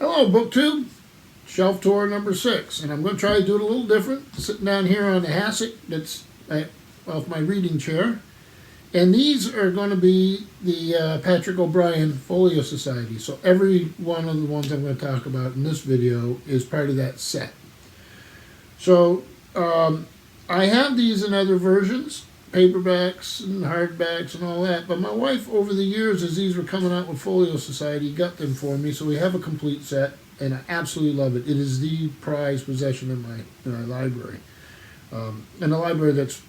Hello, BookTube. Shelf tour number 6. And I'm going to try to do it a little different. Sitting down here on the hassock that's off my reading chair. And these are going to be the Patrick O'Brian Folio Society. So every one of the ones I'm going to talk about in this video is part of that set. So I have these in other versions, paperbacks and hardbacks and all that. But my wife, over the years, as these were coming out with Folio Society, got them for me. So we have a complete set, and I absolutely love it. It is the prized possession in my library. And a library that's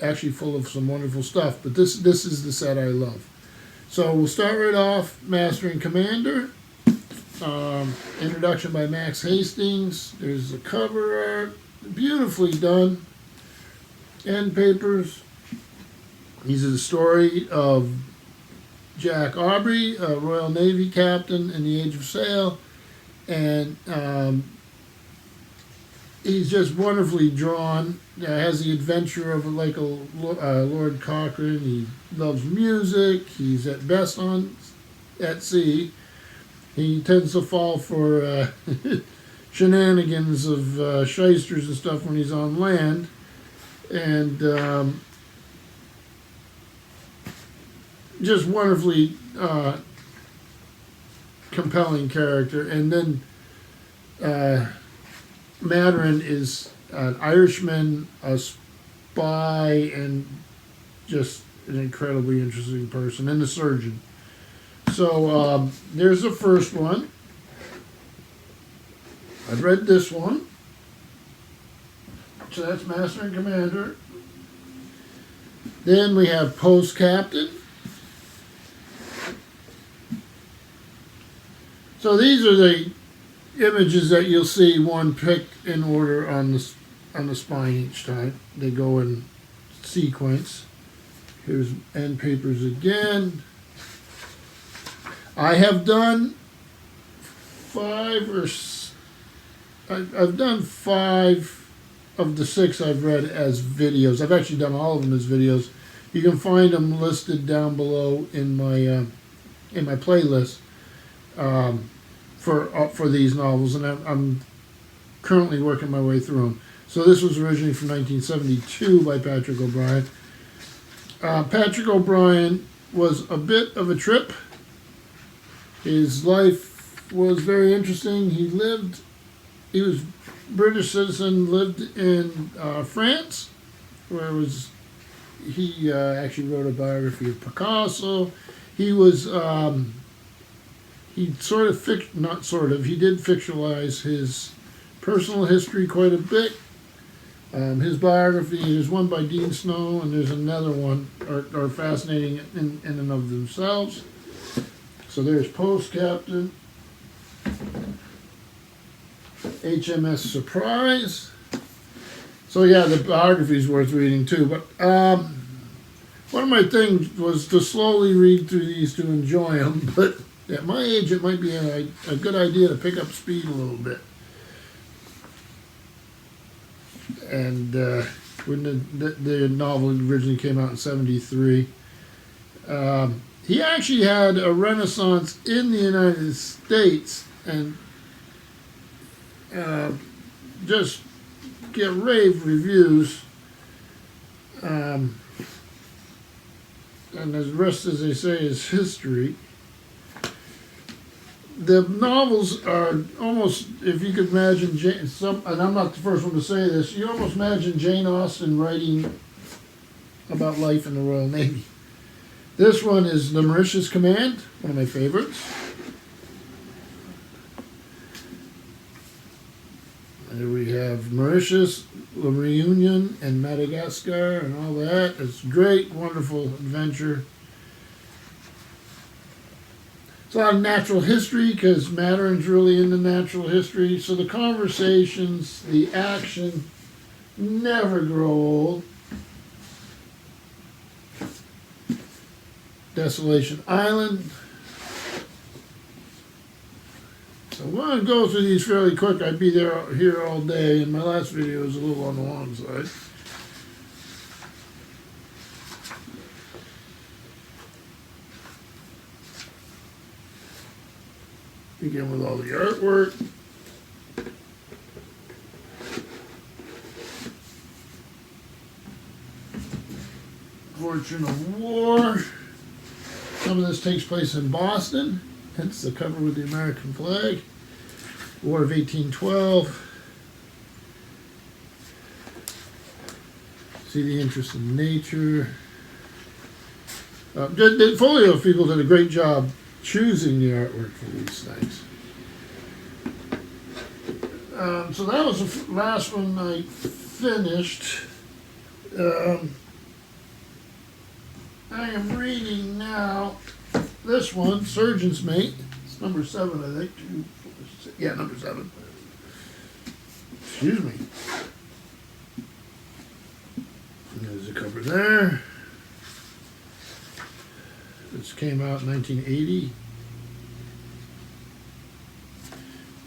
actually full of some wonderful stuff. But this is the set I love. So we'll start right off, Master and Commander. Introduction by Max Hastings. There's the cover art, beautifully done. End papers. These are the story of Jack Aubrey, a Royal Navy captain in the Age of Sail, and he's just wonderfully drawn. Has the adventure of like a Lord Cochrane. He loves music. He's at best at sea. He tends to fall for shenanigans of shysters and stuff when he's on land. And just wonderfully compelling character. And then Maturin is an Irishman, a spy, and just an incredibly interesting person, and a surgeon. So there's the first one. I've read this one. So that's Master and Commander. Then we have Post Captain. So these are the images that you'll see one picked in order on the spine each time. They go in sequence. Here's end papers again. I have done I've done 5 of the 6 I've read as videos. I've actually done all of them as videos. You can find them listed down below in my playlist for these novels, and I'm currently working my way through them. So this was originally from 1972 by Patrick O'Brian. Patrick O'Brian was a bit of a trip. His life was very interesting. He was British citizen, lived in France, where he actually wrote a biography of Picasso. He was he did fictionalize his personal history quite a bit. His biography is one by Dean Snow, and there's another one are fascinating in and of themselves. So there's Post Captain, HMS Surprise. So yeah, the biography is worth reading too. But one of my things was to slowly read through these to enjoy them. But at my age, it might be a good idea to pick up speed a little bit. And when the novel originally came out in '73, he actually had a renaissance in the United States and just get rave reviews. And the rest, as they say, is history. The novels are almost, if you could imagine, and I'm not the first one to say this, you almost imagine Jane Austen writing about life in the Royal Navy. This one is The Mauritius Command, one of my favorites. There we have Mauritius, La Reunion, and Madagascar, and all that. It's a great, wonderful adventure. It's a lot of natural history because Maturin's really into natural history. So the conversations, the action never grow old. Desolation Island. So I'm going to go through these fairly quick. I'd be here all day, and my last video was a little on the long side. Begin with all the artwork. Fortune of War. Some of this takes place in Boston, hence the cover with the American flag. War of 1812. See the interest in nature. The folio people did a great job choosing the artwork for these things. So that was the last one I finished. I am reading now this one, Surgeon's Mate. It's number 7, I think. 2, 4, 6. Yeah, number 7. Excuse me. There's a cover there. This came out in 1980.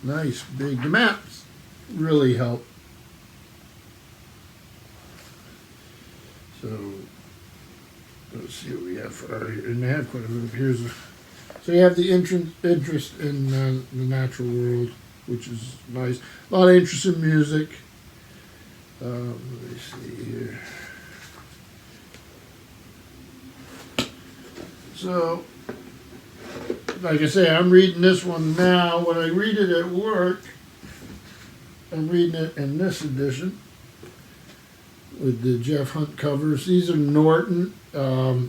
Nice, big. The maps really help. So, let's see what we have for our, and they have quite a bit. Here's a, so you have the interest in the natural world, which is nice. A lot of interest in music. Let me see here. So, like I say, I'm reading this one now. When I read it at work, I'm reading it in this edition with the Jeff Hunt covers. These are Norton. I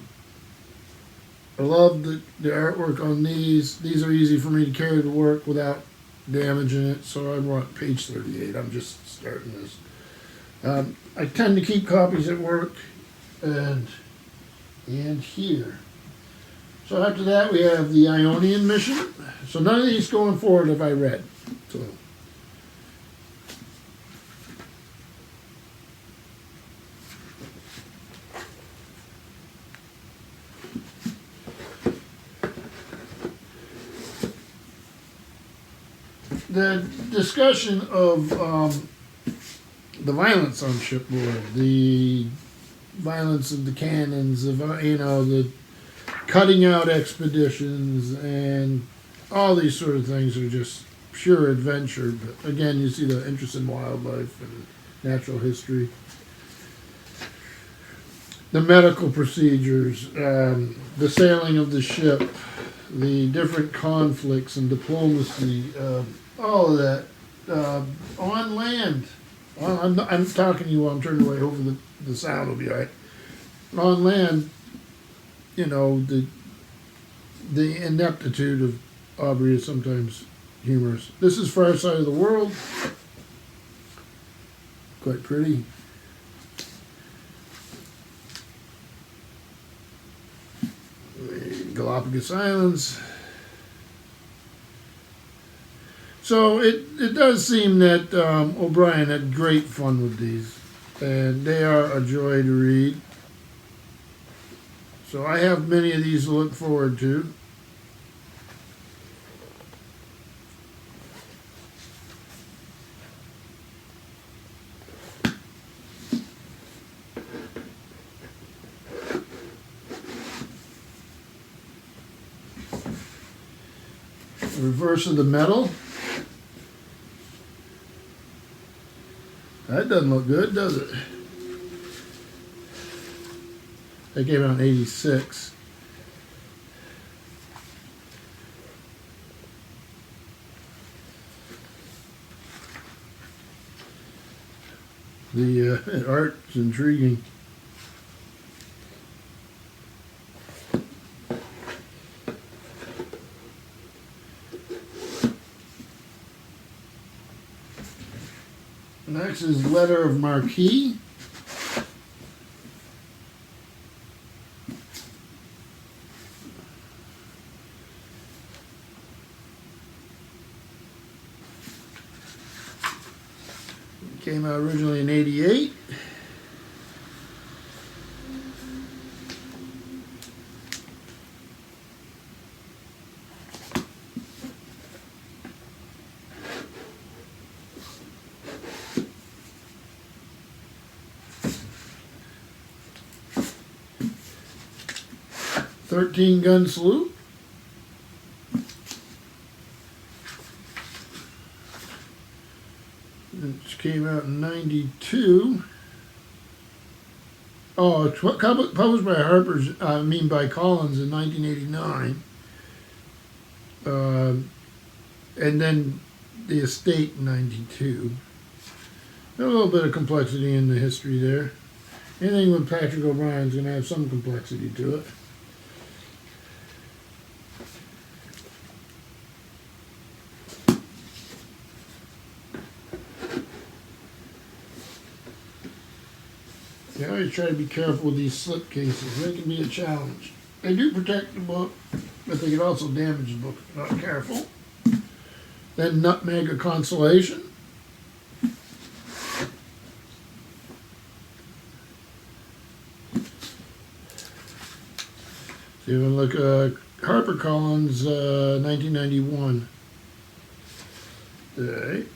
love the artwork on these. These are easy for me to carry to work without damaging it. So I'm on page 38. I'm just starting this. I tend to keep copies at work and here. So after that, we have the Ionian mission. So none of these going forward have I read. So the discussion of the violence on shipboard, the violence of the cannons, of the cutting out expeditions, and all these sort of things are just pure adventure. But again, you see the interest in wildlife and natural history. The medical procedures, the sailing of the ship, the different conflicts and diplomacy, all of that. On land, I'm talking to you while I'm turned away. Hopefully the sound will be all right. On land, the ineptitude of Aubrey is sometimes humorous. This is Far Side of the World. Quite pretty. The Galapagos Islands. So it does seem that O'Brien had great fun with these, and they are a joy to read. So I have many of these to look forward to. Reverse of the Medal. That doesn't look good, does it? That came out in 86. The art's intriguing. Next is Letter of Marquis. Came out originally in 88. Thirteen Gun Salute. came out in 92. Oh, published by Harper's, by Collins in 1989. And then The Estate in 92. A little bit of complexity in the history there. Anything with Patrick O'Brien's going to have some complexity to it. You always try to be careful with these slip cases. They can be a challenge. They do protect the book, but they can also damage the book if you're not careful. Then Nutmeg of Consolation. So you want to look HarperCollins 1991. All right.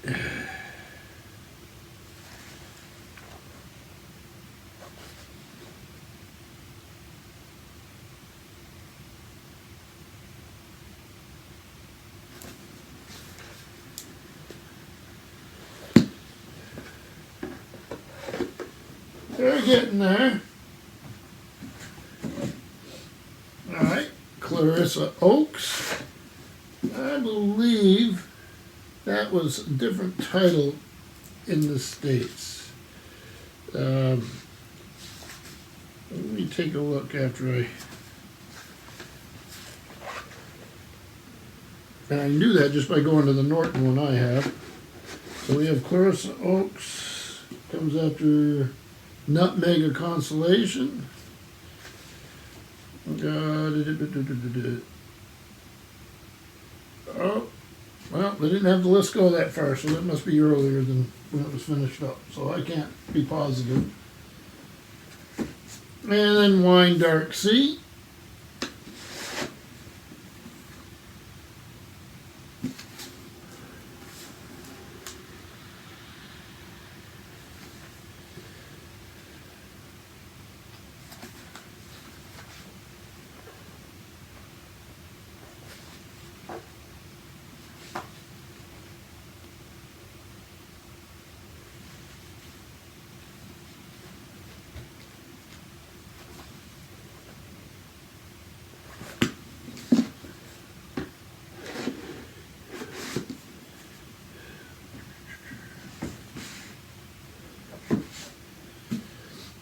They're getting there. All right, Clarissa Oakes. I believe that was a different title in the States. Let me take a look after and I knew that just by going to the Norton one I have. So we have Clarissa Oakes, comes after Nutmeg of Consolation. Oh, well, they didn't have the list go that far, so that must be earlier than when it was finished up. So I can't be positive. And then Wine Dark Sea.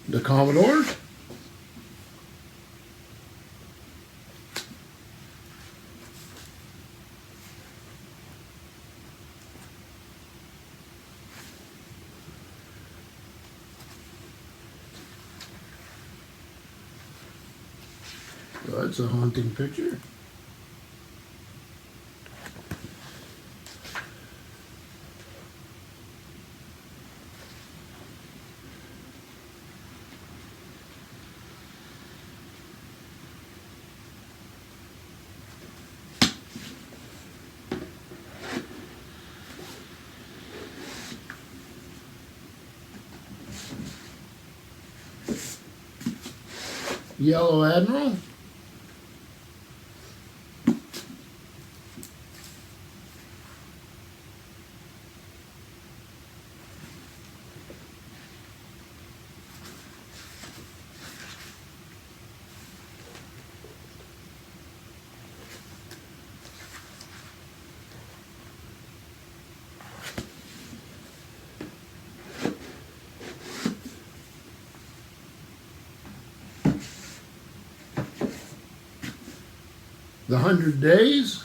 The Commodore. Well, that's a haunting picture. Yellow Admiral. The 100 Days.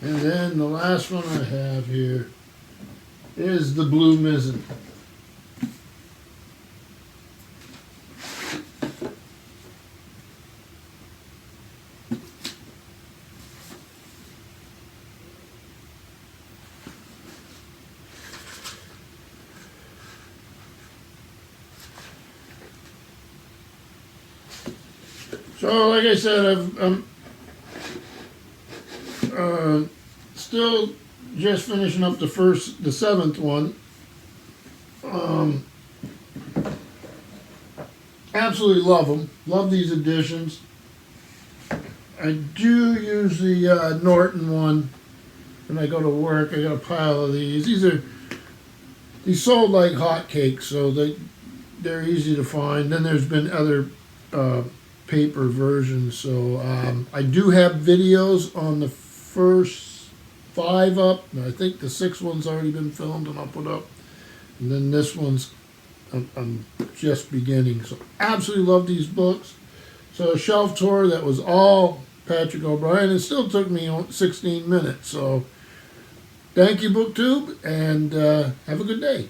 And then the last one I have here is the Blue Mizzen. So, like I said, still just finishing up the seventh one. Absolutely love them. Love these editions. I do use the Norton one when I go to work. I got a pile of these. These sold like hotcakes, so they're easy to find. Then there's been other paper versions. So I do have videos on the first 5 up. I think the 6th one's already been filmed and I'll put up. And then this one's I'm just beginning. So absolutely love these books. So a shelf tour that was all Patrick O'Brian. It still took me 16 minutes. So thank you, BookTube, and have a good day.